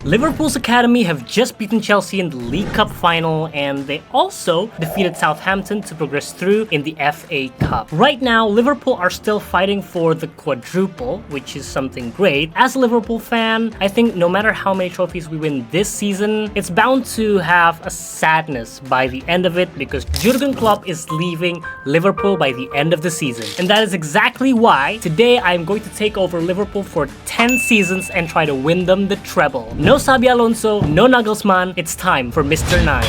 Liverpool's academy have just beaten Chelsea in the League Cup final, and they also defeated Southampton to progress through in the FA Cup. Right now, Liverpool are still fighting for the quadruple, which is something great. As a Liverpool fan, I think no matter how many trophies we win this season, it's bound to have a sadness by the end of it because Jurgen Klopp is leaving Liverpool by the end of the season. And that is exactly why today I'm going to take over Liverpool for 10 seasons and try to win them the treble. No Xabi Alonso, no Nagelsmann, it's time for Mr. 9.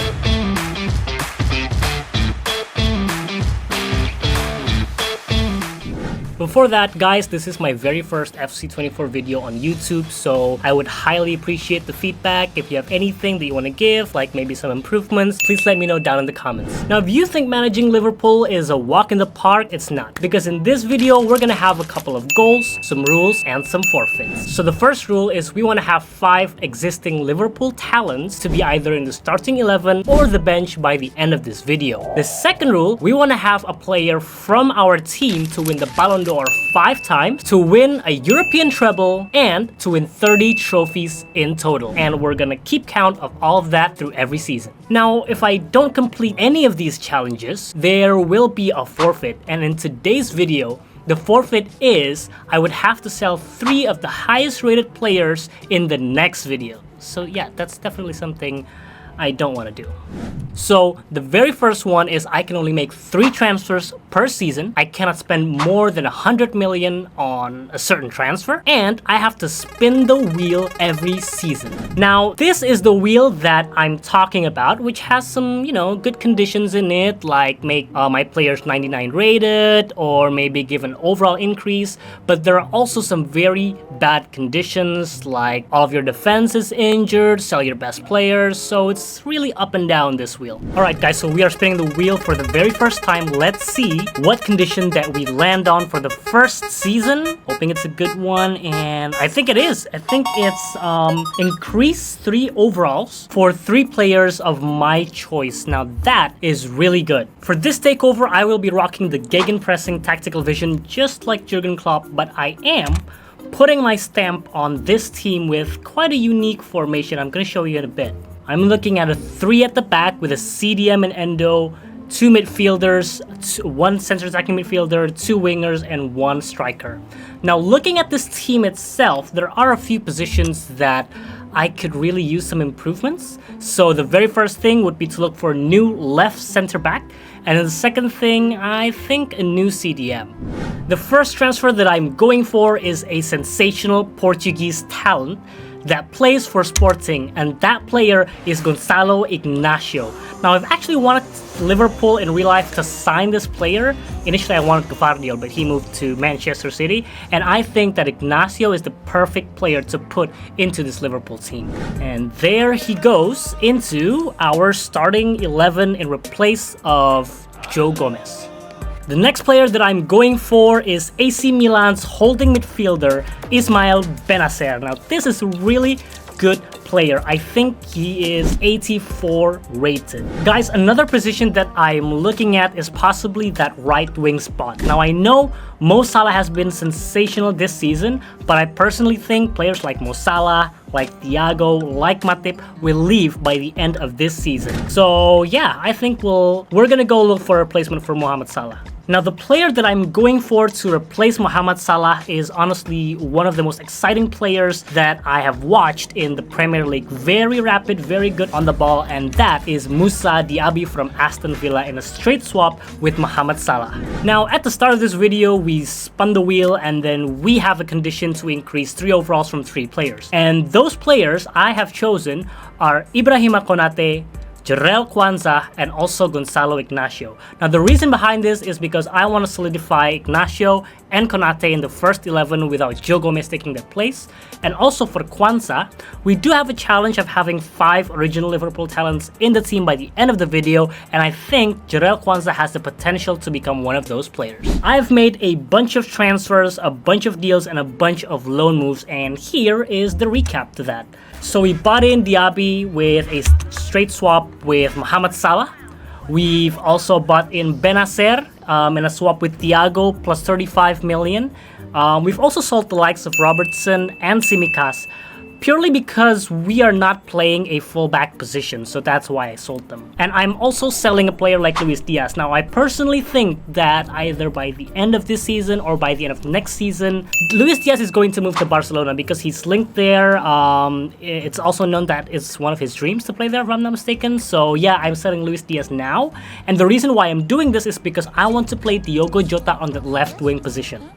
Before that, guys, this is my very first FC24 video on YouTube, so I would highly appreciate the feedback. If you have anything that you want to give, like maybe some improvements, please let me know down in the comments. Now, if you think managing Liverpool is a walk in the park, it's not. Because in this video, we're gonna have a couple of goals, some rules, and some forfeits. So the first rule is we want to have 5 existing Liverpool talents to be either in the starting 11 or the bench by the end of this video. The second rule, we want to have a player from our team to win the Ballon d'Or 5 times, to win a European treble, and to win 30 trophies in total. And we're gonna keep count of all of that through every season. Now, if I don't complete any of these challenges, there will be a forfeit. And in today's video, the forfeit is I would have to sell 3 of the highest rated players in the next video. So yeah, that's definitely something I don't want to do. So the very first one is I can only make 3 transfers per season. I cannot spend more than 100 million on a certain transfer, and I have to spin the wheel every season. Now, this is the wheel that I'm talking about, which has some, good conditions in it, like make my players 99 rated, or maybe give an overall increase. But there are also some very bad conditions, like all of your defense is injured, sell your best players. So it's really up and down this wheel. Alright guys, so we are spinning the wheel for the very first time. Let's see what condition that we land on for the first season. Hoping it's a good one, and I think it is. I think it's increase 3 overalls for 3 players of my choice. Now that is really good. For this takeover, I will be rocking the gegenpressing tactical vision just like Jurgen Klopp, but I am putting my stamp on this team with quite a unique formation. I'm going to show you in a bit. I'm looking at a 3 at the back with a CDM and Endo, 2 midfielders, 1 center attacking midfielder, 2 wingers, and 1 striker. Now, looking at this team itself, there are a few positions that I could really use some improvements. So the very first thing would be to look for a new left center back. And then the second thing, I think a new CDM. The first transfer that I'm going for is a sensational Portuguese talent that plays for Sporting, and that player is Gonçalo Ignacio. Now, I've actually wanted Liverpool in real life to sign this player. Initially, I wanted Gvardiol, but he moved to Manchester City, and I think that Ignacio is the perfect player to put into this Liverpool team. And there he goes into our starting 11 in replace of Joe Gomez. The next player that I'm going for is AC Milan's holding midfielder, Ismail Benacer. Now, this is a really good player. I think he is 84 rated. Guys, another position that I'm looking at is possibly that right wing spot. Now, I know Mo Salah has been sensational this season, but I personally think players like Mo Salah, like Thiago, like Matip will leave by the end of this season. So yeah, I think we're gonna go look for a replacement for Mohamed Salah. Now, the player that I'm going for to replace Mohamed Salah is honestly one of the most exciting players that I have watched in the Premier League. Very rapid, very good on the ball, and that is Moussa Diaby from Aston Villa in a straight swap with Mohamed Salah. Now, at the start of this video, we spun the wheel, and then we have a condition to increase 3 overalls from 3 players. And those players I have chosen are Ibrahima Konate, Jarell Kwanzaa, and also Gonçalo Ignacio. Now, the reason behind this is because I want to solidify Ignacio and Konate in the first 11 without Joe Gomez taking their place. And also for Kwanzaa, we do have a challenge of having 5 original Liverpool talents in the team by the end of the video, and I think Jarell Kwanzaa has the potential to become one of those players. I've made a bunch of transfers, a bunch of deals, and a bunch of loan moves, and here is the recap to that. So we bought in Diaby with a straight swap with Mohamed Salah. We've also bought in Benacer in a swap with Thiago plus 35 million. We've also sold the likes of Robertson and Tsimikas. purely because we are not playing a fullback position, so that's why I sold them. And I'm also selling a player like Luis Diaz. Now, I personally think that either by the end of this season or by the end of next season, Luis Diaz is going to move to Barcelona because he's linked there. It's also known that it's one of his dreams to play there, if I'm not mistaken. So yeah, I'm selling Luis Diaz now. And the reason why I'm doing this is because I want to play Diogo Jota on the left wing position.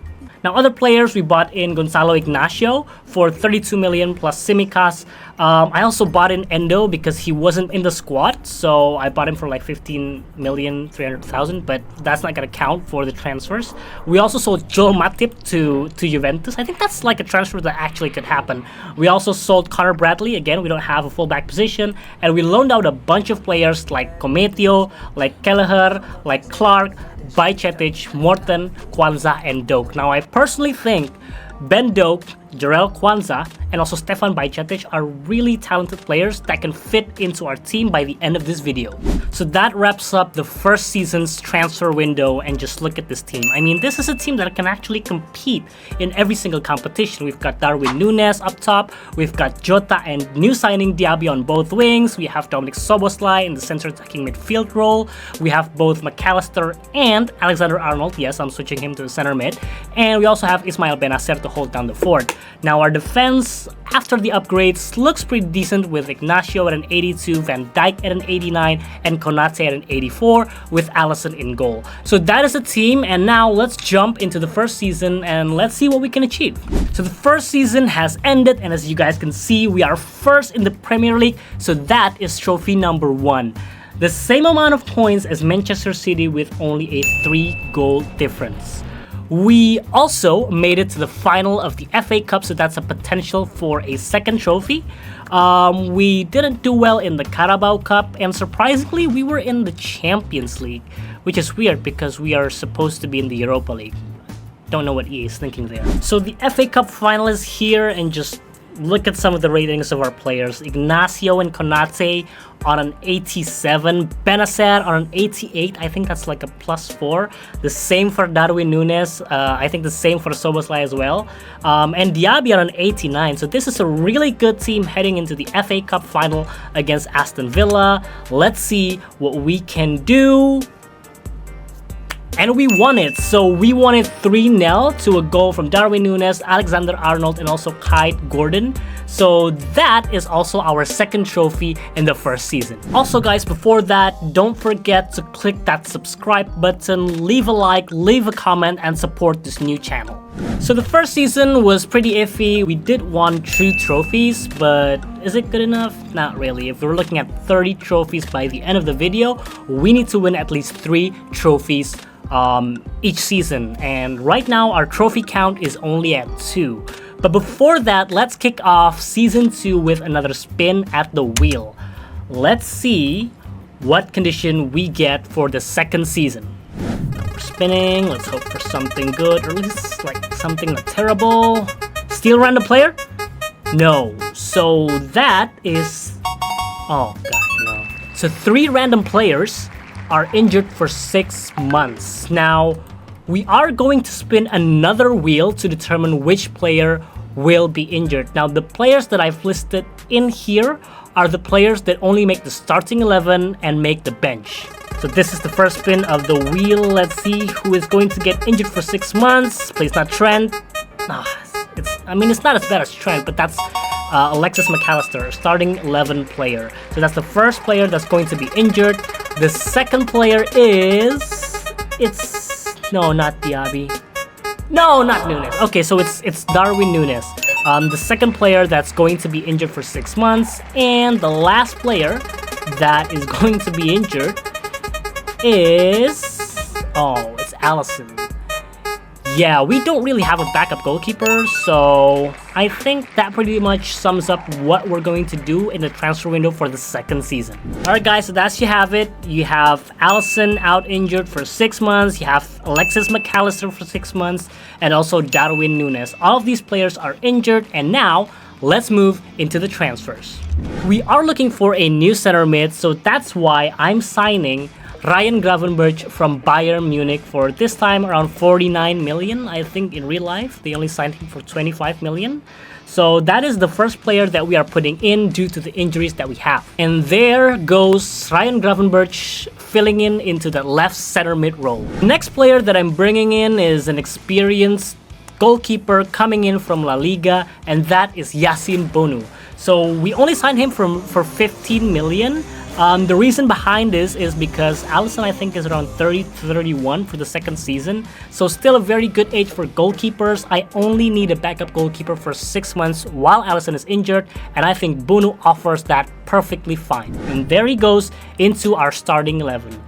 Now, other players, we bought in Gonzalo Ignacio for 32 million plus Simicas. I also bought in Endo because he wasn't in the squad, so I bought him for like 15,300,000, but that's not gonna count for the transfers. We also sold Joel Matip to Juventus. I think that's like a transfer that actually could happen. We also sold Connor Bradley. Again, we don't have a fullback position, and we loaned out a bunch of players like Cometio, like Kelleher, like Clark, Bajcetic, Morten, Kwanzaa, and Doak. Now, I personally think Ben Doak, Jarell Kwanzaa, and also Stefan Bajcetic are really talented players that can fit into our team by the end of this video. So that wraps up the first season's transfer window, and just look at this team. I mean, this is a team that can actually compete in every single competition. We've got Darwin Núñez up top, we've got Jota and new signing Diaby on both wings, we have Dominic Szoboszlai in the center attacking midfield role, we have both McAllister and Alexander-Arnold, yes, I'm switching him to the center mid, and we also have Ismail Benacer to hold down the fort. Now, our defense, after the upgrades, looks pretty decent with Ignacio at an 82, Van Dijk at an 89, and Konate at an 84, with Alisson in goal. So that is the team, and now let's jump into the first season and let's see what we can achieve. So the first season has ended, and as you guys can see, we are first in the Premier League, so that is trophy number 1. The same amount of points as Manchester City with only a 3-goal difference. We also made it to the final of the FA Cup, so that's a potential for a second trophy. We didn't do well in the Carabao Cup, and surprisingly, we were in the Champions League, which is weird because we are supposed to be in the Europa League. Don't know what EA is thinking there. So the FA Cup final is here, and just look at some of the ratings of our players. Ignacio and Konate on an 87, Benacer on an 88, I think that's like a +4. The same for Darwin Núñez, I think the same for Szoboszlai as well. And Diaby on an 89, so this is a really good team heading into the FA Cup final against Aston Villa. Let's see what we can do. And we won it. So we won it 3-0 to a goal from Darwin Núñez, Alexander-Arnold, and also Kai Gordon. So that is also our second trophy in the first season. Also guys, before that, don't forget to click that subscribe button, leave a like, leave a comment, and support this new channel. So the first season was pretty iffy. We did won 2 trophies, but is it good enough? Not really. If we're looking at 30 trophies by the end of the video, we need to win at least 3 trophies each season, and right now our trophy count is only at 2. But before that, let's kick off season 2 with another spin at the wheel. Let's see what condition we get for the second season. We're spinning, let's hope for something good, or at least like something not terrible. Steal random player? No. So that is, oh god, no. So 3 random players are injured for 6 months. Now, we are going to spin another wheel to determine which player will be injured. Now, the players that I've listed in here are the players that only make the starting 11 and make the bench. So this is the first spin of the wheel. Let's see who is going to get injured for 6 months. Please not Trent. It's not as bad as Trent, but that's Alexis McAllister, starting 11 player. So that's the first player that's going to be injured. The second player is... No, not Diaby. No, not Núñez. Okay, so it's Darwin Núñez. The second player that's going to be injured for 6 months. And the last player that is going to be injured is... oh, it's Alisson. Yeah, we don't really have a backup goalkeeper, so I think that pretty much sums up what we're going to do in the transfer window for the second season. Alright guys, so that's you have it. You have Alisson out injured for 6 months, you have Alexis McAllister for 6 months, and also Darwin Núñez. All of these players are injured, and now let's move into the transfers. We are looking for a new center mid, so that's why I'm signing Ryan Gravenberch from Bayern Munich for this time around 49 million. I think in real life they only signed him for 25 million. So that is the first player that we are putting in due to the injuries that we have. And there goes Ryan Gravenberch filling in into the left center mid role. Next player that I'm bringing in is an experienced goalkeeper coming in from La Liga, and that is Yassine Bonu. So we only signed him for 15 million. The reason behind this is because Alisson, I think, is around 30 to 31 for the second season. So still a very good age for goalkeepers. I only need a backup goalkeeper for 6 months while Alisson is injured, and I think Bonu offers that perfectly fine. And there he goes into our starting 11.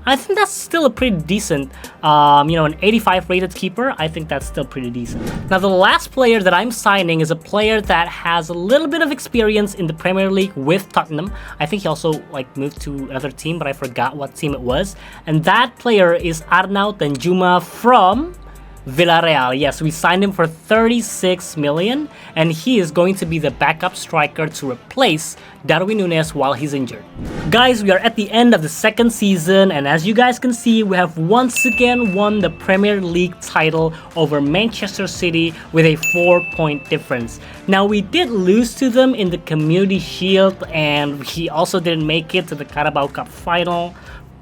I think that's still a pretty decent, an 85 rated keeper. I think that's still pretty decent. Now, the last player that I'm signing is a player that has a little bit of experience in the Premier League with Tottenham. I think he also moved to another team, but I forgot what team it was. And that player is Arnaud Danjuma from Villarreal. Yes, we signed him for 36 million, and he is going to be the backup striker to replace Darwin Núñez while he's injured. Guys, we are at the end of the second season, and as you guys can see, we have once again won the Premier League title over Manchester City with a 4-point difference. Now, we did lose to them in the Community Shield, and he also didn't make it to the Carabao Cup final,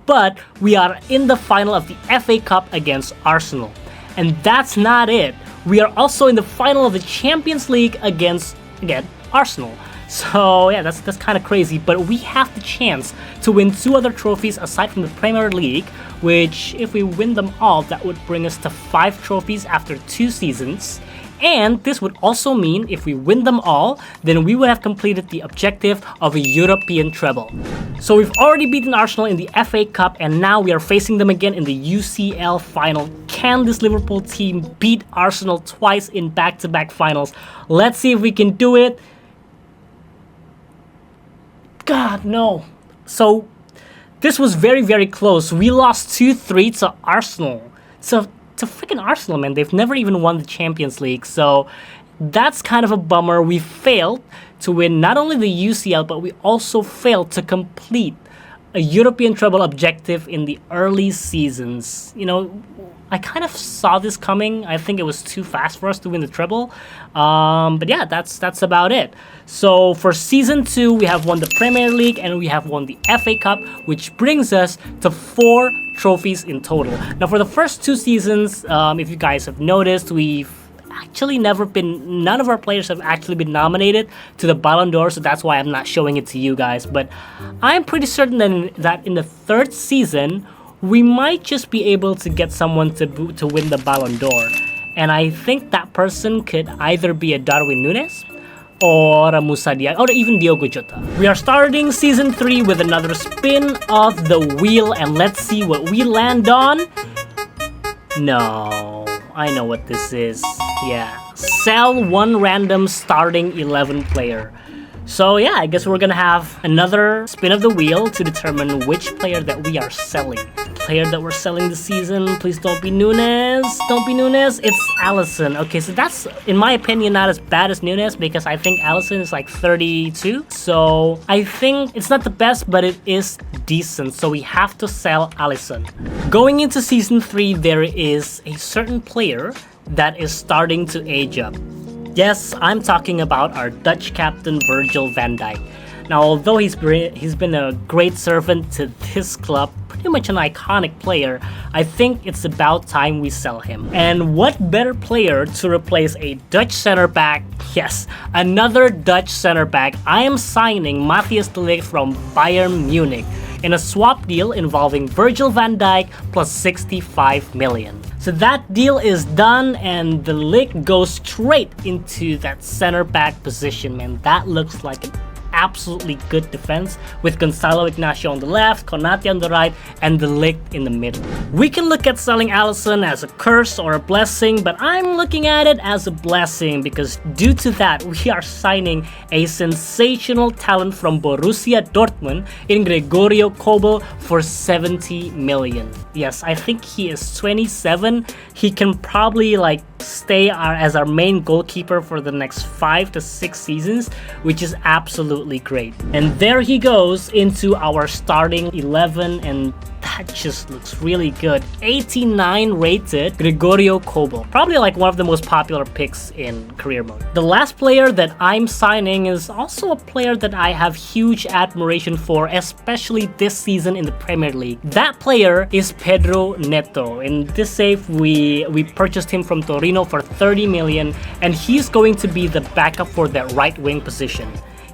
but we are in the final of the FA Cup against Arsenal. And that's not it. We are also in the final of the Champions League against, again, Arsenal. So yeah, that's kind of crazy. But we have the chance to win 2 other trophies aside from the Premier League, which if we win them all, that would bring us to 5 trophies after 2 seasons. And this would also mean if we win them all, then we would have completed the objective of a European treble. So we've already beaten Arsenal in the FA Cup, and now we are facing them again in the UCL final. Can this Liverpool team beat Arsenal twice in back-to-back finals? Let's see if we can do it. God, no. So this was very, very close. We lost 2-3 to Arsenal. To freaking Arsenal, man. They've never even won the Champions League, so that's kind of a bummer. We failed to win not only the UCL, but we also failed to complete a European treble objective in the early seasons. I kind of saw this coming. I think it was too fast for us to win the treble. But yeah, that's about it. So for season 2, we have won the Premier League and we have won the FA Cup, which brings us to 4 trophies in total. Now, for the first 2 seasons, if you guys have noticed, we've actually none of our players have actually been nominated to the Ballon d'Or, so that's why I'm not showing it to you guys. But I'm pretty certain that in the 3rd season, we might just be able to get someone to win the Ballon d'Or. And I think that person could either be a Darwin Núñez or a Moussa Diagne, or even Diogo Jota. We are starting season 3 with another spin of the wheel, and let's see what we land on. No, I know what this is. Yeah, sell 1 random starting 11 player. So yeah, I guess we're gonna have another spin of the wheel to determine which player that we are selling. Player that we're selling this season, please don't be Núñez. Don't be Núñez, it's Alisson. Okay, so that's, in my opinion, not as bad as Núñez because I think Alisson is like 32. So I think it's not the best, but it is decent. So we have to sell Alisson. Going into season 3, there is a certain player that is starting to age up. Yes, I'm talking about our Dutch captain Virgil van Dijk. Now, although he's been a great servant to this club, pretty much an iconic player, I think it's about time we sell him. And what better player to replace a Dutch center back? Yes, another Dutch center back. I am signing Matthias de Ligt from Bayern Munich in a swap deal involving Virgil van Dijk plus 65 million. So that deal is done, and the Ligt goes straight into that center back position, man. That looks like an absolutely good defense with Gonzalo Ignacio on the left, Konate on the right, and the Ligt in the middle. We can look at selling Alisson as a curse or a blessing, but I'm looking at it as a blessing because due to that, we are signing a sensational talent from Borussia Dortmund in Gregorio Kobel for 70 million. Yes, I think he is 27. He can probably stay as our main goalkeeper for the next 5 to 6 seasons, which is absolutely great. And there he goes into our starting 11, and that just looks really good. 89 rated Gregorio Kobel. Probably like one of the most popular picks in career mode. The last player that I'm signing is also a player that I have huge admiration for, especially this season in the Premier League. That player is Pedro Neto. In this save, we purchased him from Torino for 30 million, and he's going to be the backup for that right wing position.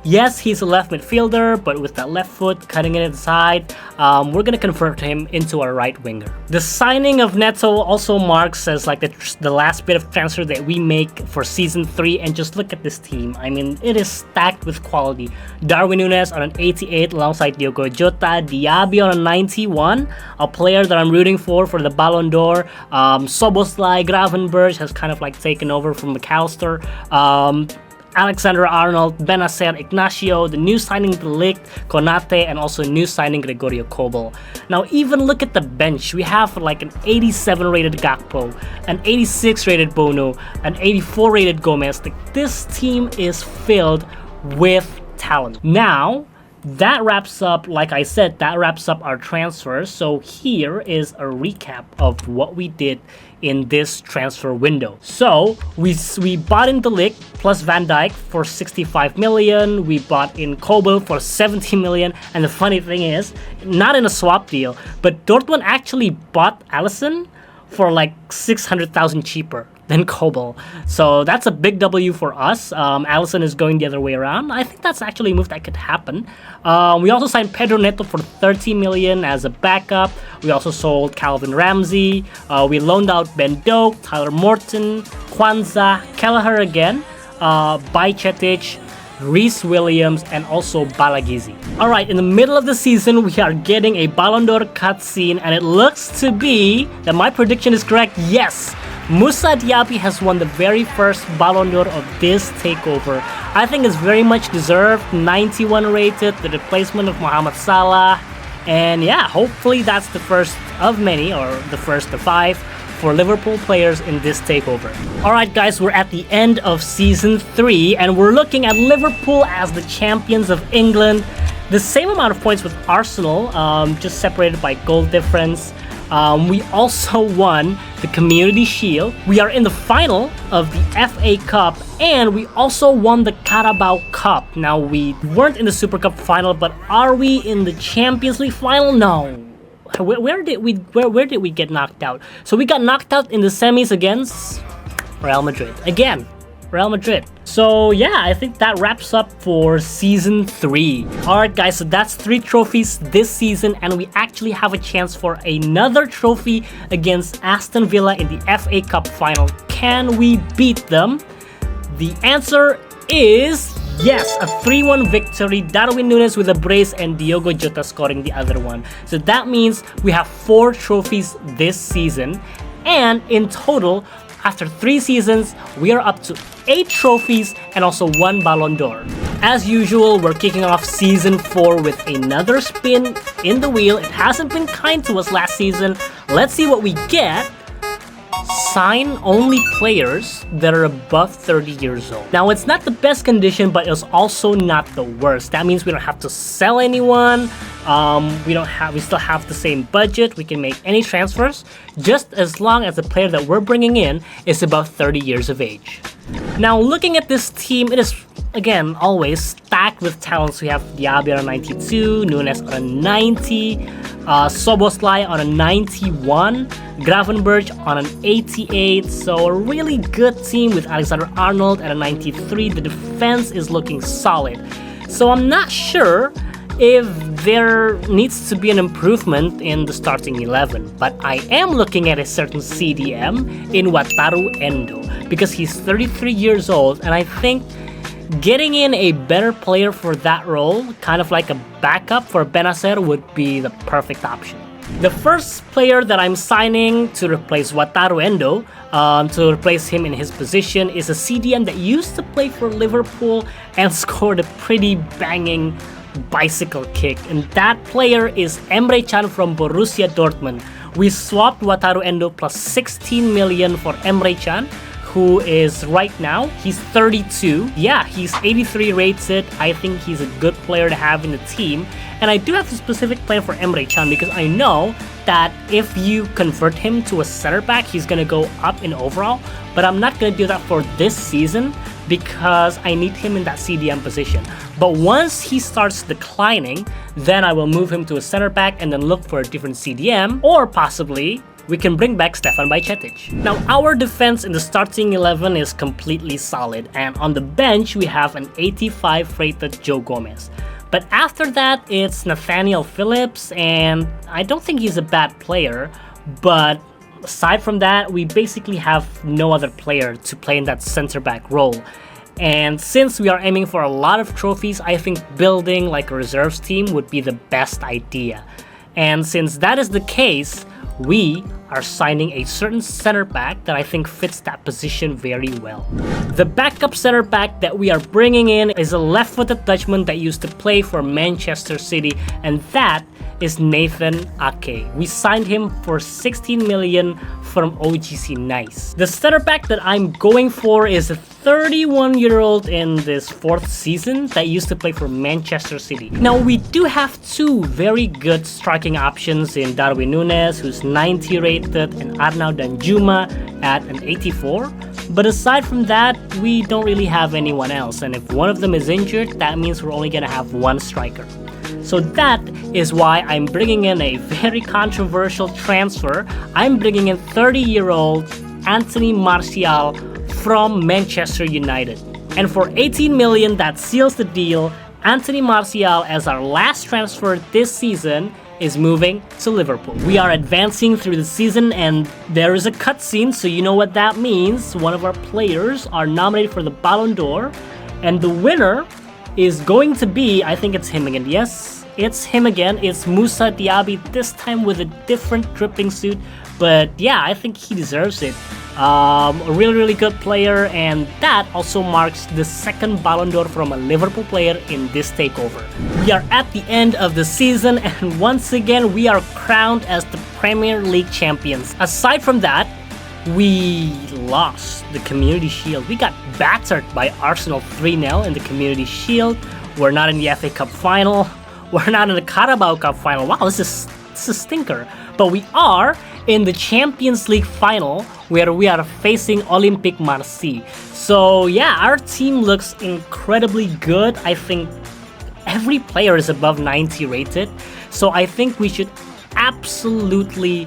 Yes, he's a left midfielder, but with that left foot cutting it inside, we're gonna convert him into a right winger. The signing of Neto also marks as like the last bit of transfer that we make for season 3, and just look at this team. I mean, it is stacked with quality. Darwin Núñez on an 88 alongside Diogo Jota, Diaby on a 91, a player that I'm rooting for the Ballon d'Or. Szoboszlai, Gravenberch has kind of like taken over from McAllister. Alexander-Arnold, Benacer, Ignacio, the new signing De Ligt, Konate, and also new signing Gregorio Kobel. Now even look at the bench. We have like an 87 rated Gakpo, an 86 rated Bono, an 84 rated Gomez. Like, this team is filled with talent. Now, that wraps up, like I said, that wraps up our transfers. So here is a recap of what we did in this transfer window. So we bought in De Ligt plus Van Dijk for 65 million. We bought in Kobel for 70 million. And the funny thing is, not in a swap deal, but Dortmund actually bought Alisson for like 600,000 cheaper than Kobel. So that's a big W for us. Alisson is going the other way around. I think that's actually a move that could happen. We also signed Pedro Neto for 30 million as a backup. We also sold Calvin Ramsey. We loaned out Ben Doak, Tyler Morton, Kwanzaa, Kelleher again, Bajcetic, Reece Williams, and also Balagizi. Alright, in the middle of the season, we are getting a Ballon d'Or cutscene, and it looks to be that my prediction is correct. Yes! Moussa Diaby has won the very first Ballon d'Or of this takeover. I think it's very much deserved. 91 rated, the replacement of Mohamed Salah. And yeah, hopefully that's the first of many, or the first of 5 for Liverpool players in this takeover. Alright guys, we're at the end of season 3, and we're looking at Liverpool as the champions of England. The same amount of points with Arsenal, just separated by goal difference. We also won the Community Shield. We are in the final of the FA Cup, and we also won the Carabao Cup. Now, we weren't in the Super Cup final, but are we in the Champions League final? No. Where did we get knocked out? So we got knocked out in the semis against Real Madrid. Again, Real Madrid. So yeah, I think that wraps up for season 3. Alright guys, so that's 3 trophies this season, and we actually have a chance for another trophy against Aston Villa in the FA Cup final. Can we beat them? The answer is yes, a 3-1 victory. Darwin Núñez with a brace and Diogo Jota scoring the other one. So that means we have 4 trophies this season, and in total, after 3 seasons, we are up to 8 trophies and also 1 Ballon d'Or. As usual, we're kicking off season 4 with another spin in the wheel. It hasn't been kind to us last season. Let's see what we get. Sign only players that are above 30 years old. Now, it's not the best condition, but it's also not the worst. That means we don't have to sell anyone. We still have the same budget. We can make any transfers just as long as the player that we're bringing in is above 30 years of age. Now, looking at this team, it is, again, always stacked with talents. We have Diaby on a 92, Núñez on a 90, Szoboszlai on a 91, Gravenberch on an 88. So a really good team with Alexander-Arnold at a 93. The defense is looking solid. So I'm not sure if there needs to be an improvement in the starting 11, but I am looking at a certain CDM in Wataru Endo because he's 33 years old, and I think getting in a better player for that role, kind of like a backup for Benacer, would be the perfect option. The first player that I'm signing to replace Wataru Endo, to replace him in his position, is a CDM that used to play for Liverpool and scored a pretty banging bicycle kick, and that player is Emre Can from Borussia Dortmund. We swapped Wataru Endo plus 16 million for Emre Can, who is right now, he's 32. Yeah, he's 83 rated. I think he's a good player to have in the team. And I do have a specific plan for Emre Can because I know that if you convert him to a center back, he's going to go up in overall. But I'm not going to do that for this season because I need him in that CDM position. But once he starts declining, then I will move him to a center back and then look for a different CDM, or possibly we can bring back Stefan Bajcetic. Now, our defense in the starting 11 is completely solid, and on the bench we have an 85 rated Joe Gomez. But after that, it's Nathaniel Phillips, and I don't think he's a bad player, but aside from that, we basically have no other player to play in that center back role. And since we are aiming for a lot of trophies, I think building like a reserves team would be the best idea. And since that is the case, we are signing a certain center back that I think fits that position very well. The backup center back that we are bringing in is a left-footed Dutchman that used to play for Manchester City, and that is Nathan Ake. We signed him for 16 million from OGC Nice. The center back that I'm going for is a 31-year-old in this 4th season that used to play for Manchester City. Now, we do have two very good striking options in Darwin Núñez, who's 90 rated, and Arnaud Danjuma at an 84. But aside from that, we don't really have anyone else. And if one of them is injured, that means we're only gonna have one striker. So that is why I'm bringing in a very controversial transfer. I'm bringing in 30-year-old Anthony Martial from Manchester United. And for 18 million, that seals the deal. Anthony Martial, as our last transfer this season, is moving to Liverpool. We are advancing through the season and there is a cutscene, so you know what that means. One of our players are nominated for the Ballon d'Or, and the winner is going to be, I think it's him again. Yes, it's him again. It's Moussa Diaby, this time with a different dripping suit. But yeah, I think he deserves it. A really good player, and that also marks the second Ballon d'Or from a Liverpool player in this takeover. We are at the end of the season, and once again we are crowned as the Premier League champions. Aside from that, we lost the Community Shield. We got battered by Arsenal 3-0 in the Community Shield. We're not in the FA Cup final. We're not in the Carabao Cup final. Wow, this is a stinker. But we are in the Champions League final, where we are facing Olympique Marseille. So yeah, our team looks incredibly good. I think every player is above 90 rated. So I think we should absolutely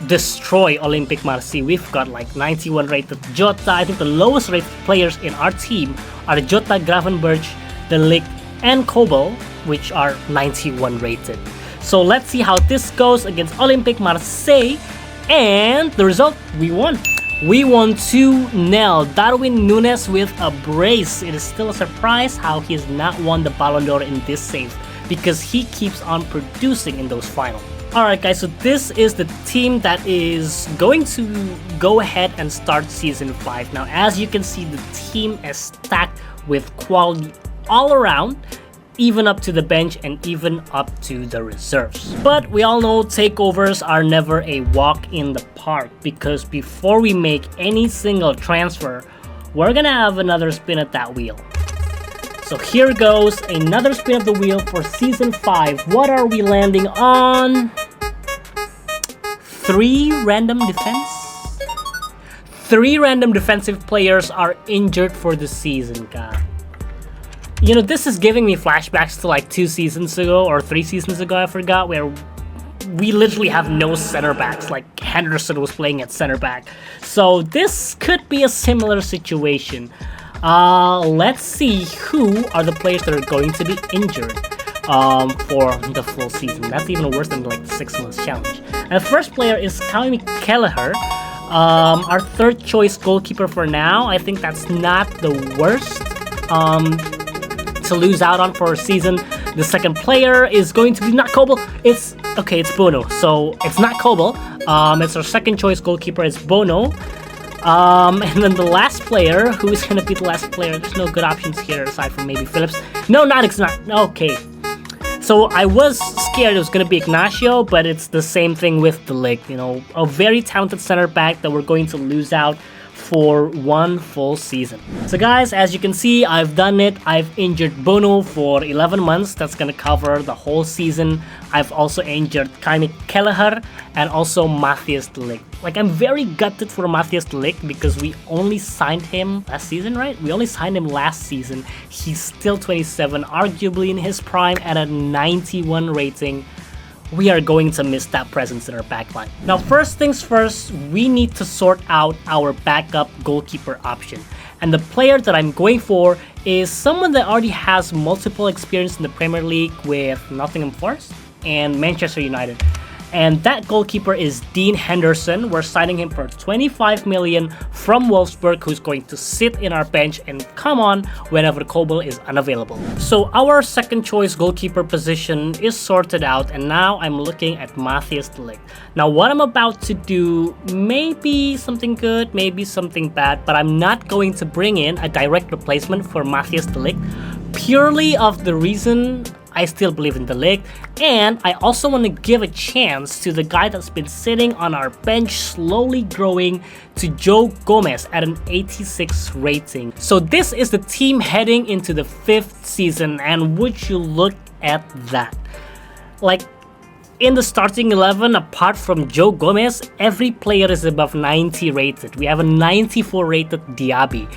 destroy Olympique Marseille. We've got like 91 rated Jota. I think the lowest rated players in our team are Jota, Gravenberch, De Ligt, and Kobel, which are 91 rated. So let's see how this goes against Olympique Marseille. And the result, we won. We won 2-0. Darwin Núñez with a brace. It is still a surprise how he has not won the Ballon d'Or in this save, because he keeps on producing in those finals. Alright guys, so this is the team that is going to go ahead and start Season 5. Now, as you can see, the team is stacked with quality all around, even up to the bench and even up to the reserves. But we all know takeovers are never a walk in the park, because before we make any single transfer, we're gonna have another spin at that wheel. So here goes another spin of the wheel for Season 5. What are we landing on? 3 random defense? 3 random defensive players are injured for the season, God. You know, this is giving me flashbacks to like 2 seasons ago or 3 seasons ago, I forgot, where we literally have no center backs. Like Henderson was playing at center back. So this could be a similar situation. Let's see who are the players that are going to be injured for the full season. That's even worse than like the 6 months challenge. And the first player is Kyle Kelleher, our 3rd choice goalkeeper for now. I think that's not the worst to lose out on for a season. The second player is going to be not Kobel. It's Bono. So it's not Kobel. It's our 2nd choice goalkeeper. It's Bono. And then the last player, who is going to be the last player? There's no good options here aside from maybe Phillips. No, it's not. Okay. So I was scared it was going to be Ignacio, but it's the same thing with De Ligt. You know, a very talented center back that we're going to lose out for 1 full season. So guys, as you can see, I've done it. I've injured Bono for 11 months. That's gonna cover the whole season. I've also injured Kaimi Kelleher and also Matthias de Ligt. Like, I'm very gutted for Matthias de Ligt because we only signed him last season, right? We only signed him last season. He's still 27, arguably in his prime at a 91 rating. We are going to miss that presence in our backline. Now, first things first, we need to sort out our backup goalkeeper option. And the player that I'm going for is someone that already has multiple experience in the Premier League with Nottingham Forest and Manchester United. And that goalkeeper is Dean Henderson. We're signing him for 25 million from Wolfsburg, who's going to sit in our bench and come on whenever Kobel is unavailable. So our second choice goalkeeper position is sorted out, and now I'm looking at Matthias de Ligt. Now what I'm about to do may be something good, maybe something bad, but I'm not going to bring in a direct replacement for Matthias de Ligt purely of the reason I still believe in de Ligt, and I also want to give a chance to the guy that's been sitting on our bench slowly growing to Joe Gomez at an 86 rating. So this is the team heading into the 5th season, and would you look at that? Like, in the starting 11, apart from Joe Gomez, every player is above 90 rated. We have a 94 rated Diaby.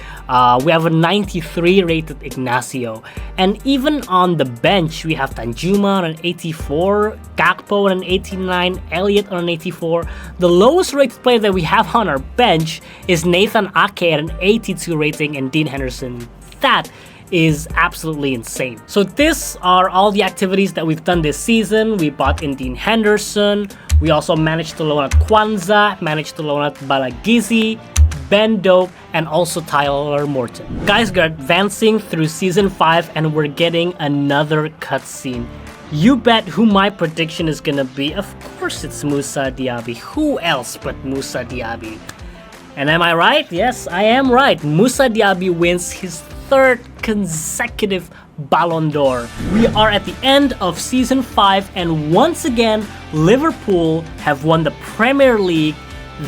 We have a 93 rated Ignacio. And even on the bench, we have Danjuma on an 84, Gakpo on an 89, Elliott on an 84. The lowest rated player that we have on our bench is Nathan Ake at an 82 rating and Dean Henderson. That is absolutely insane. So these are all the activities that we've done this season. We bought in Dean Henderson. We also managed to loan out Kwanzaa, managed to loan out Balagizi, Ben Doak, and also Tyler Morton. Guys, we're advancing through season 5 and we're getting another cutscene. You bet who my prediction is gonna be. Of course it's Moussa Diaby. Who else but Moussa Diaby? And am I right? Yes, I am right. Moussa Diaby wins his 3rd consecutive Ballon d'Or. We are at the end of season 5, and once again Liverpool have won the Premier League,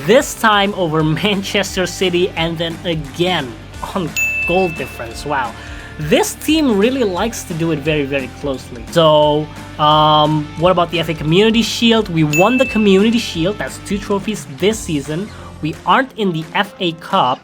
this time over Manchester City, and then again on goal difference. Wow, this team really likes to do it very, very closely. So what about the FA Community Shield? We won the Community Shield. That's 2 trophies this season. We aren't in the FA Cup.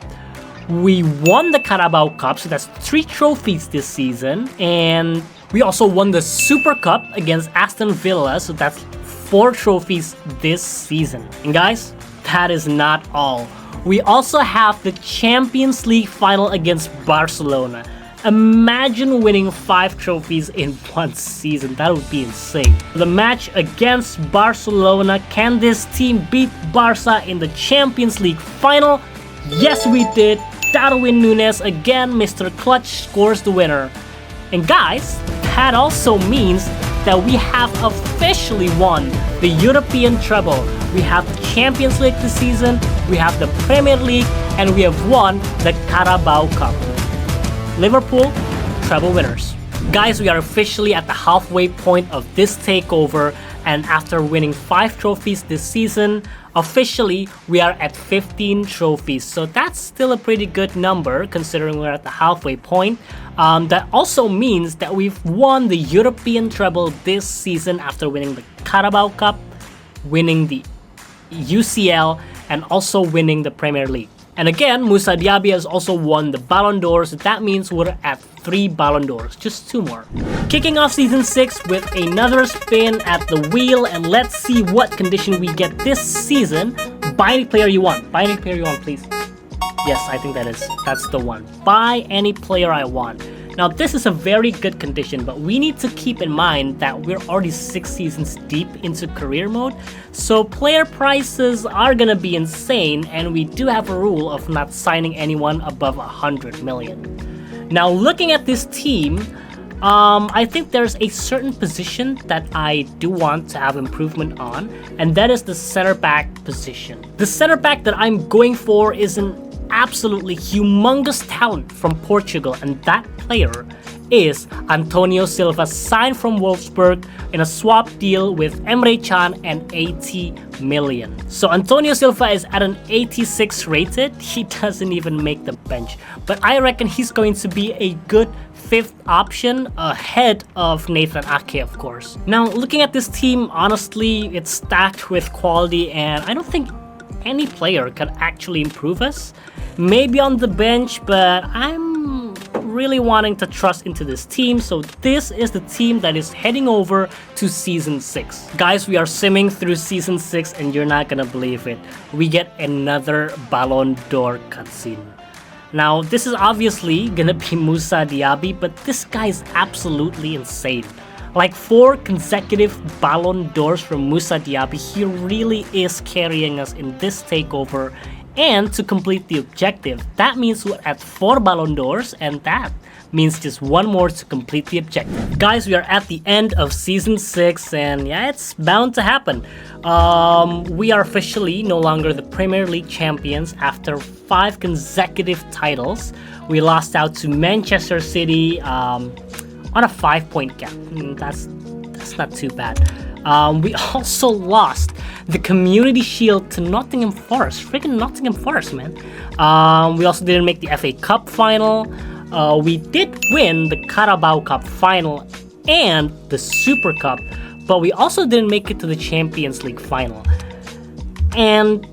We won the Carabao Cup, so that's 3 trophies this season. And we also won the Super Cup against Aston Villa, so that's 4 trophies this season. And guys, that is not all. We also have the Champions League final against Barcelona. Imagine winning 5 trophies in 1 season. That would be insane. The match against Barcelona, can this team beat Barca in the Champions League final? Yes, we did. Darwin Núñez again, Mr. Clutch, scores the winner. And guys, that also means that we have officially won the European treble. We have the Champions League this season, we have the Premier League, and we have won the Carabao Cup. Liverpool, treble winners. Guys, we are officially at the halfway point of this takeover, and after winning 5 trophies this season, officially we are at 15 trophies. So that's still a pretty good number considering we're at the halfway point. That also means that we've won the European treble this season after winning the Carabao Cup, winning the UCL, and also winning the Premier League. And again, Moussa Diaby has also won the Ballon d'Or, so that means we're at 3 Ballon d'Ors, just 2 more. Kicking off season 6 with another spin at the wheel, and let's see what condition we get this season. Buy any player you want. Buy any player you want, please. Yes, I think that's the one. Buy any player I want. Now this is a very good condition, but we need to keep in mind that we're already 6 seasons deep into career mode, so player prices are gonna be insane, and we do have a rule of not signing anyone above 100 million. Now looking at this team, I think there's a certain position that I do want to have improvement on, and that is the center back position. The center back that I'm going for is an absolutely humongous talent from Portugal, and that player is Antonio Silva, signed from Wolfsburg in a swap deal with Emre Can and 80 million. So Antonio Silva is at an 86 rated. He doesn't even make the bench, but I reckon he's going to be a good fifth option ahead of Nathan Ake, of course. Now, looking at this team, honestly, it's stacked with quality, and I don't think any player can actually improve us. Maybe on the bench, but I'm really wanting to trust into this team. So this is the team that is heading over to Season 6. Guys, we are simming through Season 6 and you're not gonna believe it. We get another Ballon d'Or cutscene. Now, this is obviously gonna be Moussa Diaby, but this guy is absolutely insane. Like 4 consecutive Ballon d'Ors from Moussa Diaby. He really is carrying us in this takeover. And to complete the objective, that means we're at 4 Ballon d'Ors, and that means just 1 more to complete the objective. Guys, we are at the end of Season 6, and yeah, it's bound to happen. We are officially no longer the Premier League champions after 5 consecutive titles. We lost out to Manchester City on a 5-point gap. That's not too bad. We also lost the Community Shield to Nottingham Forest. Freaking Nottingham Forest, man. We also didn't make the FA Cup final. We did win the Carabao Cup final and the Super Cup, but we also didn't make it to the Champions League final. And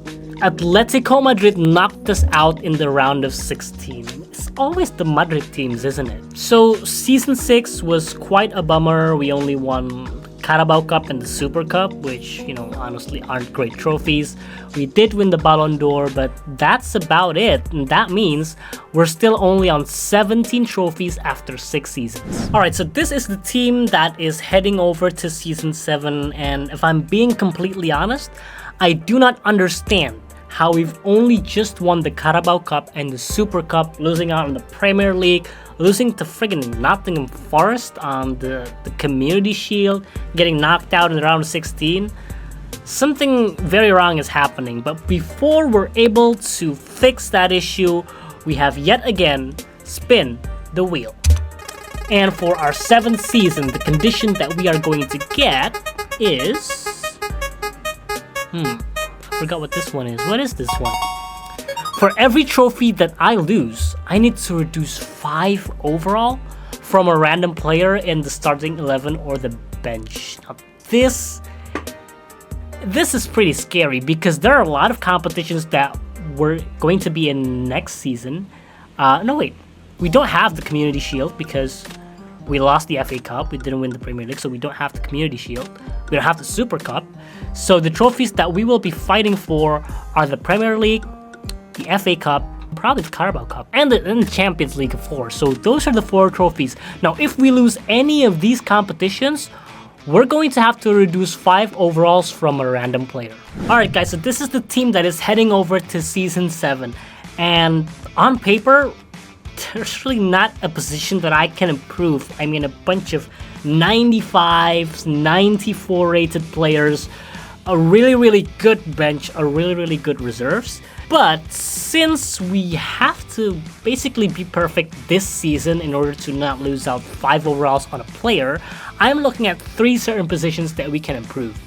Atletico Madrid knocked us out in the round of 16. It's always the Madrid teams, isn't it? So Season 6 was quite a bummer. We only won Carabao Cup and the Super Cup, which, you know, honestly aren't great trophies. We did win the Ballon d'Or, but that's about it. And that means we're still only on 17 trophies after 6 seasons. Alright, so this is the team that is heading over to Season 7. And if I'm being completely honest, I do not understand how we've only just won the Carabao Cup and the Super Cup, losing out on the Premier League, losing to friggin' Nottingham Forest on the Community Shield, getting knocked out in the round of 16. Something very wrong is happening, but before we're able to fix that issue, we have yet again spin the wheel. And for our 7th season, the condition that we are going to get is... I forgot what this one is. What is this one? For every trophy that I lose, I need to reduce 5 overall from a random player in the starting 11 or the bench. Now, this is pretty scary because there are a lot of competitions that were going to be in next season. No, wait. We don't have the Community Shield because we lost the FA Cup. We didn't win the Premier League, so we don't have the Community Shield. We don't have the Super Cup. So the trophies that we will be fighting for are the Premier League, the FA Cup, probably the Carabao Cup, and the Champions League of 4. So those are the 4 trophies. Now, if we lose any of these competitions, we're going to have to reduce 5 overalls from a random player. Alright guys, so this is the team that is heading over to Season 7. And on paper, there's really not a position that I can improve. I mean, a bunch of 95s, 94 rated players, a really good bench, a really good reserves. But since we have to basically be perfect this season in order to not lose out 5 overalls on a player, I'm looking at 3 certain positions that we can improve.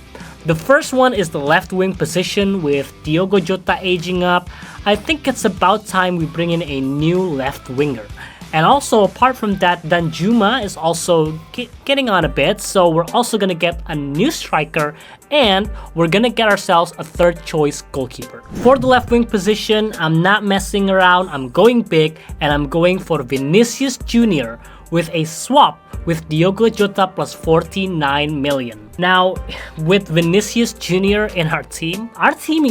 The first one is the left wing position with Diogo Jota aging up. I think it's about time we bring in a new left winger. And also, apart from that, Danjuma is also getting on a bit, so we're also gonna get a new striker, and we're gonna get ourselves a 3rd choice goalkeeper. For the left wing position, I'm not messing around, I'm going big, and I'm going for Vinicius Jr. with a swap with Diogo Jota plus 49 million. Now, with Vinicius Jr. in our team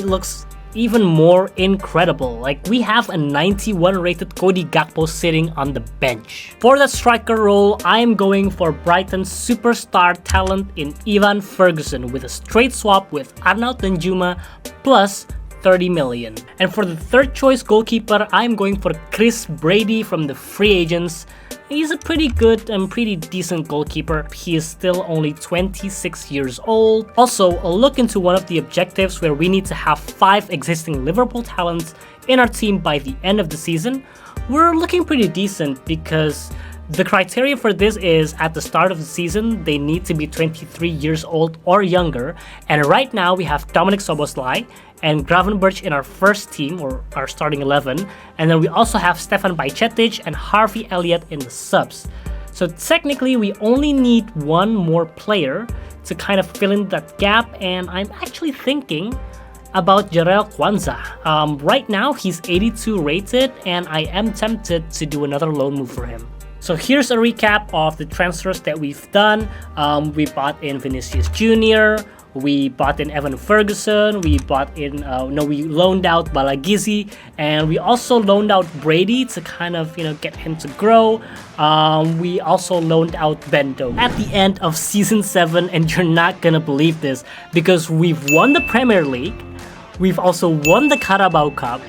looks even more incredible. Like, we have a 91 rated Cody Gakpo sitting on the bench. For the striker role, I am going for Brighton's superstar talent in Ivan Ferguson with a straight swap with Arnaud Danjuma plus 30 million. And for the 3rd choice goalkeeper, I'm going for Chris Brady from the free agents. He's a pretty good and pretty decent goalkeeper. He is still only 26 years old. Also, a look into one of the objectives where we need to have 5 existing Liverpool talents in our team by the end of the season. We're looking pretty decent because The criteria for this is at the start of the season, they need to be 23 years old or younger. And right now we have Dominik Szoboszlai and Gravenberch in our first team, or our starting 11. And then we also have Stefan Bajcetic and Harvey Elliott in the subs. So technically we only need one more player to kind of fill in that gap, and I'm actually thinking about Jarell Kwanzaa. Right now he's 82 rated, and I am tempted to do another loan move for him. So here's a recap of the transfers that we've done. We bought in Vinicius Jr., we bought in Evan Ferguson, we loaned out Balagizi, and we also loaned out Brady to kind of, get him to grow. We also loaned out Bento at the end of season 7, and you're not gonna believe this because we've won the Premier League, we've also won the Carabao Cup,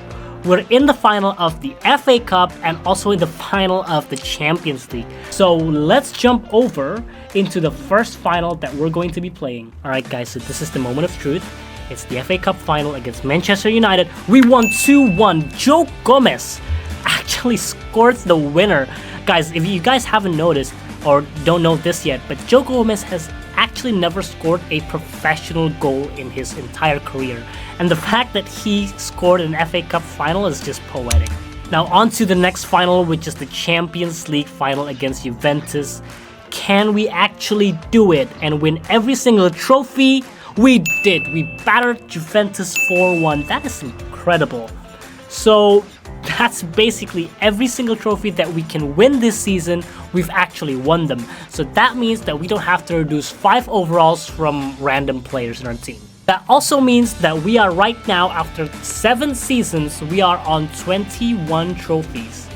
we're in the final of the FA Cup, and also in the final of the Champions League. So let's jump over into the first final that we're going to be playing. Alright guys, so this is the moment of truth. It's the FA Cup final against Manchester United. We won 2-1. Joe Gomez actually scored the winner. Guys, if you guys haven't noticed or don't know this yet, but Joe Gomez has actually never scored a professional goal in his entire career. And the fact that he scored an FA Cup final is just poetic. Now on to the next final, which is the Champions League final against Juventus. Can we actually do it and win every single trophy? We did. We battered Juventus 4-1. That is incredible. So that's basically every single trophy that we can win this season, we've actually won them. So that means that we don't have to reduce 5 overalls from random players in our team. That also means that we are right now, after 7 seasons, we are on 21 trophies.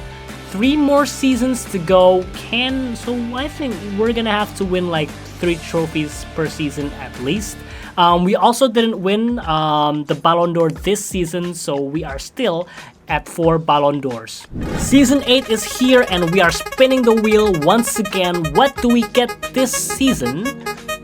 3 more seasons to go. So I think we're gonna have to win like 3 trophies per season at least. We also didn't win the Ballon d'Or this season, so we are still at 4 Ballon d'Ors. Season 8 is here and we are spinning the wheel once again. What do we get this season?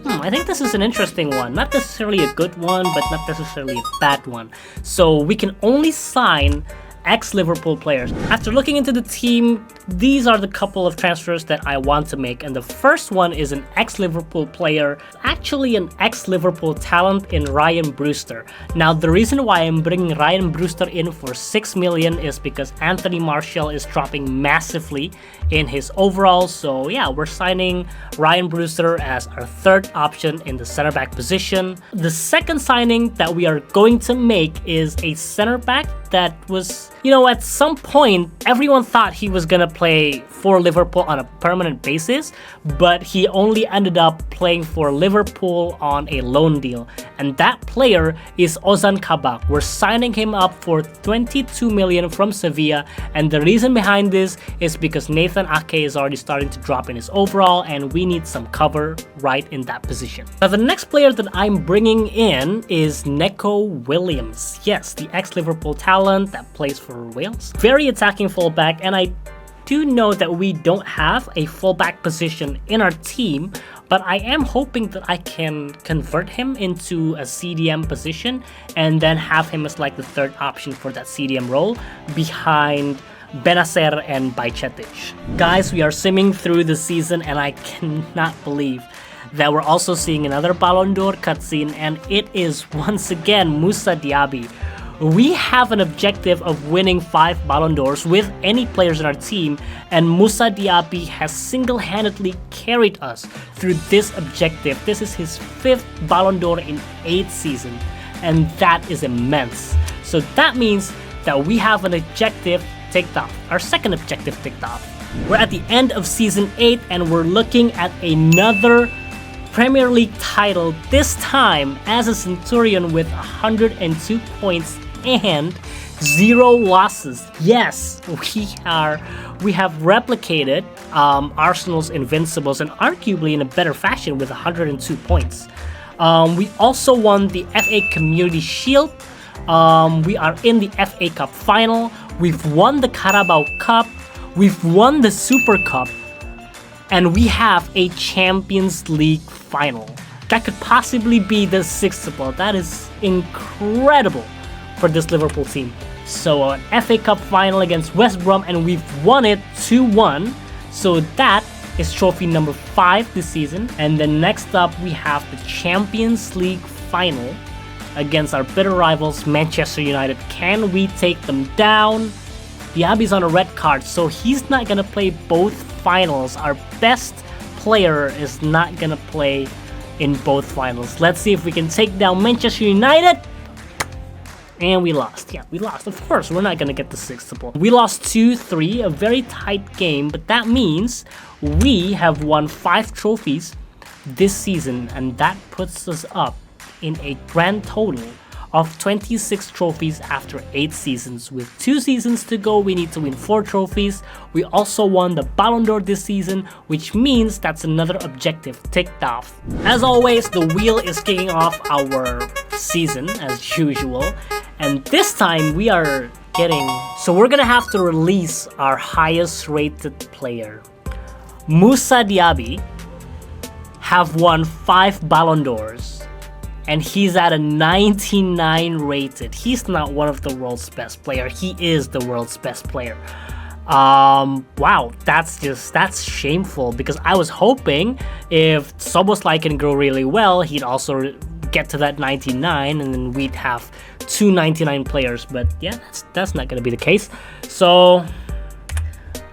I think this is an interesting one. Not necessarily a good one, but not necessarily a bad one. So we can only sign ex-Liverpool players. After looking into the team, these are the couple of transfers that I want to make, and the first one is an ex-Liverpool player, actually an ex-Liverpool talent in Ryan Brewster. Now the reason why I'm bringing Ryan Brewster in for 6 million is because Anthony Martial is dropping massively in his overalls. So yeah, we're signing Ryan Brewster as our 3rd option in the center back position. The second signing that we are going to make is a center back that was, at some point everyone thought he was gonna play for Liverpool on a permanent basis, but he only ended up playing for Liverpool on a loan deal, and that player is Ozan Kabak. We're signing him up for 22 million from Sevilla, and the reason behind this is because Nathan Ake is already starting to drop in his overall, and we need some cover right in that position. Now the next player that I'm bringing in is Neco Williams. Yes, the ex-Liverpool talent that plays for Wales. Very attacking fullback, and I do know that we don't have a fullback position in our team, but I am hoping that I can convert him into a CDM position and then have him as like the 3rd option for that CDM role behind Benacer and Bajcetic. Guys, we are simming through the season and I cannot believe that we're also seeing another Ballon d'Or cutscene, and it is once again Moussa Diaby. We have an objective of winning 5 Ballon d'Ors with any players in our team, and Moussa Diaby has single-handedly carried us through this objective. This is his 5th Ballon d'Or in 8 seasons, and that is immense. So that means that we have an objective ticked off, our second objective ticked off. We're at the end of season 8 and we're looking at another Premier League title, this time as a Centurion with 102 points and 0 losses. Yes, we have replicated Arsenal's Invincibles, and arguably in a better fashion with 102 points. We also won the FA Community Shield. We are in the FA Cup final. We've won the Carabao Cup. We've won the Super Cup. And we have a Champions League final. That could possibly be the 6th ball. That is incredible for this Liverpool team. So an FA Cup final against West Brom, and we've won it 2-1. So that is trophy number 5 this season. And then next up, we have the Champions League final against our bitter rivals, Manchester United. Can we take them down? Diaby's on a red card, so he's not gonna play both finals. Our best player is not gonna play in both finals. Let's see if we can take down Manchester United. And we lost. Yeah, we lost. Of course, we're not gonna get the 6th. We lost 2-3, a very tight game, but that means we have won 5 trophies this season, and that puts us up in a grand total of 26 trophies after 8 seasons. With 2 seasons to go, we need to win 4 trophies. We also won the Ballon d'Or this season, which means that's another objective ticked off. As always, the wheel is kicking off our season as usual, and this time we are we're gonna have to release our highest rated player. Moussa Diaby have won 5 Ballon d'Ors, and he's at a 99 rated. He's not one of the world's best player. He is the world's best player. Wow, that's shameful, because I was hoping if Szoboszlai can grow really well, he'd also get to that 99, and then we'd have 2 99 players. But yeah, that's not gonna be the case. So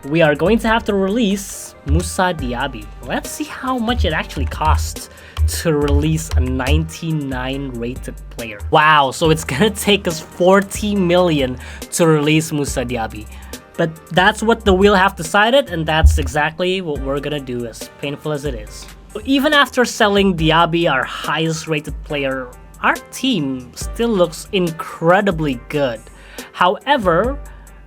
we are going to have to release Moussa Diaby. Let's see how much it actually costs to release a 99 rated player. Wow, so it's gonna take us 40 million to release Moussa Diaby. But that's what the wheel have decided, and that's exactly what we're gonna do, as painful as it is. So even after selling Diaby, our highest rated player, our team still looks incredibly good. However,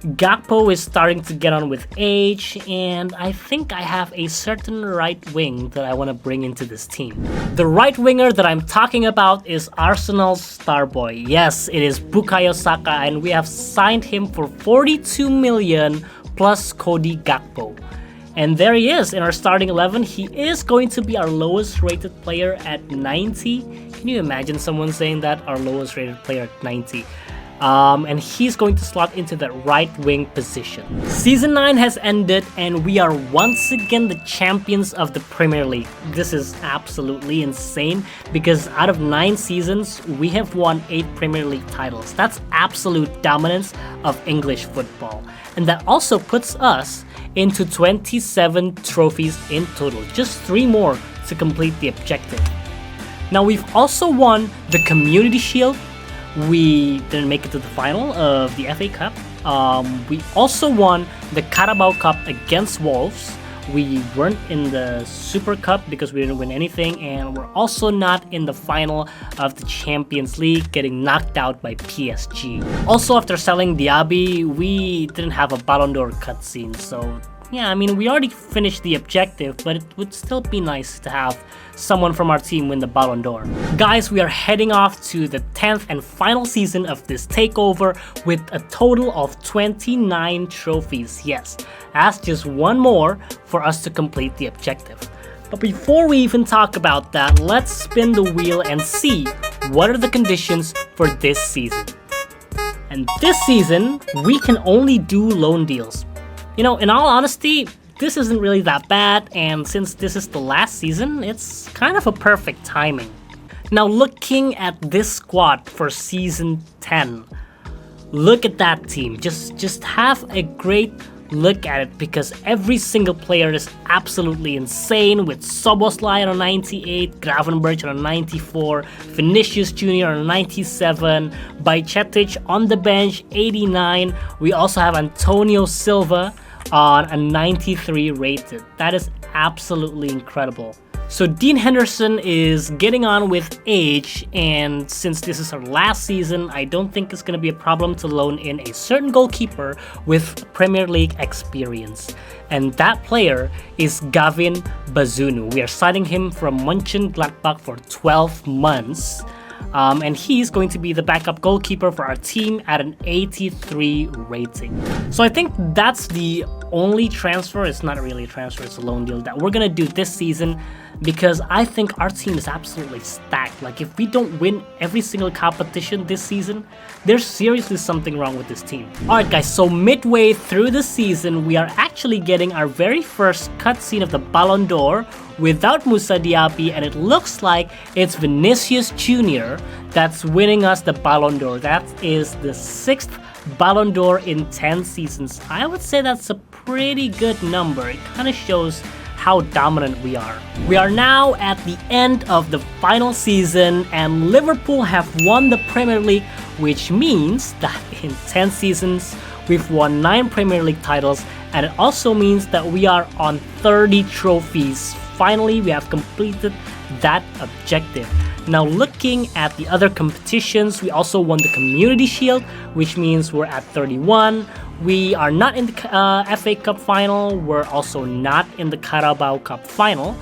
Gakpo is starting to get on with age, and I think I have a certain right wing that I want to bring into this team. The right winger that I'm talking about is Arsenal's star boy. Yes, it is Bukayo Saka, and we have signed him for 42 million plus Cody Gakpo. And there he is in our starting 11. He is going to be our lowest rated player at 90. Can you imagine someone saying that? Our lowest rated player at 90. And he's going to slot into that right wing position. Season 9 has ended, and we are once again the champions of the Premier League. This is absolutely insane, because out of 9 seasons, we have won 8 Premier League titles. That's absolute dominance of English football. And that also puts us into 27 trophies in total. Just 3 more to complete the objective. Now, we've also won the Community Shield. We didn't make it to the final of the FA Cup. We also won the Carabao Cup against Wolves. We weren't in the Super Cup because we didn't win anything, and we're also not in the final of the Champions League, getting knocked out by PSG. Also, after selling Diaby, we didn't have a Ballon d'Or cutscene, so yeah, I mean, we already finished the objective, but it would still be nice to have someone from our team win the Ballon d'Or. Guys, we are heading off to the 10th and final season of this takeover with a total of 29 trophies. Yes, that's just 1 more for us to complete the objective. But before we even talk about that, let's spin the wheel and see what are the conditions for this season. And this season, we can only do loan deals. You know, in all honesty, this isn't really that bad, and since this is the last season, it's kind of a perfect timing. Now, looking at this squad for season 10, look at that team. Just have a great look at it, because every single player is absolutely insane, with Szoboszlai on a 98, Gravenberch on a 94, Vinicius Jr. on a 97, Bajcetic on the bench, 89. We also have Antonio Silva on a 93 rated. That is absolutely incredible. So Dean Henderson is getting on with age, and since this is our last season, I don't think it's going to be a problem to loan in a certain goalkeeper with Premier League experience. And that player is Gavin Bazunu. We are signing him from Mönchengladbach for 12 months. And he's going to be the backup goalkeeper for our team at an 83 rating. So I think that's the only transfer. It's not really a transfer, it's a loan deal that we're gonna do this season. because I think our team is absolutely stacked. Like, if we don't win every single competition this season, there's seriously something wrong with this team. Alright guys, so midway through the season, we are actually getting our very first cutscene of the Ballon d'Or without Moussa Diaby, and it looks like it's Vinicius Jr. that's winning us the Ballon d'Or. That is the 6th Ballon d'Or in 10 seasons. I would say that's a pretty good number. It kind of shows how dominant we are. We are now at the end of the final season, and Liverpool have won the Premier League, which means that in 10 seasons we've won 9 Premier League titles, and it also means that we are on 30 trophies. Finally, we have completed that objective. Now, looking at the other competitions, we also won the Community Shield, which means we're at 31. We are not in the FA Cup final. We're also not in the Carabao Cup final.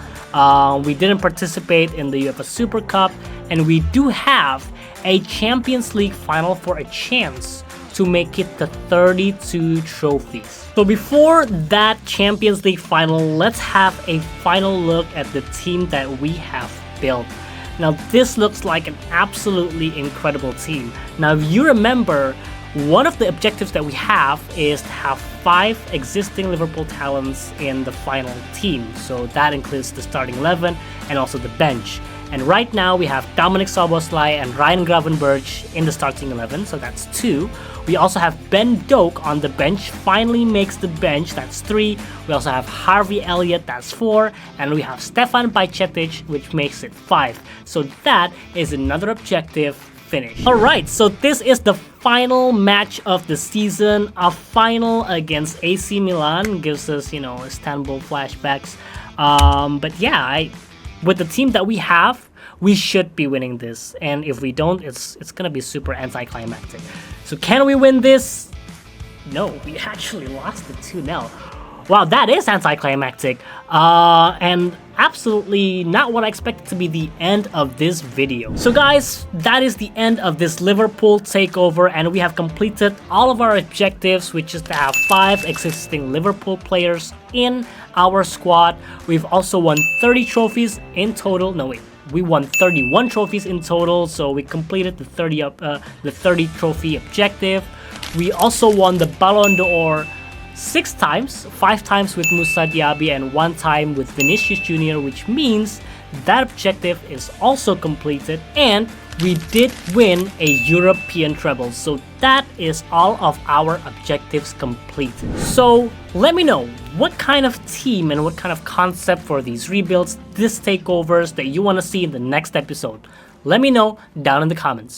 We didn't participate in the UEFA Super Cup, and we do have a Champions League final for a chance to make it to 32 trophies. So before that Champions League final, let's have a final look at the team that we have built. Now, this looks like an absolutely incredible team. Now, if you remember, one of the objectives that we have is to have 5 existing Liverpool talents in the final team. So that includes the starting 11 and also the bench. And right now we have Dominic Szoboszlai and Ryan Gravenberch in the starting 11, so that's 2. We also have Ben Doak on the bench, finally makes the bench, that's 3. We also have Harvey Elliott, that's 4. And we have Stefan Bajcetic, which makes it 5. So that is another objective finished. Alright, so this is the final match of the season. A final against AC Milan gives us, Istanbul flashbacks. But yeah, with the team that we have, we should be winning this, and if we don't, it's gonna be super anticlimactic. So can we win this? No, we actually lost it 2-0. Wow, that is anticlimactic, and absolutely not what I expected to be the end of this video. So guys, that is the end of this Liverpool takeover, and we have completed all of our objectives, which is to have 5 existing Liverpool players in our squad. We've also won 30 trophies in total. No, wait. We won 31 trophies in total, so we completed the 30 trophy objective. We also won the Ballon d'Or 6 times, 5 times with Moussa Diaby and 1 time with Vinicius Jr., which means that objective is also completed, and we did win a European treble. So that is all of our objectives completed. So let me know what kind of team and what kind of concept for these rebuilds, these takeovers that you want to see in the next episode. Let me know down in the comments.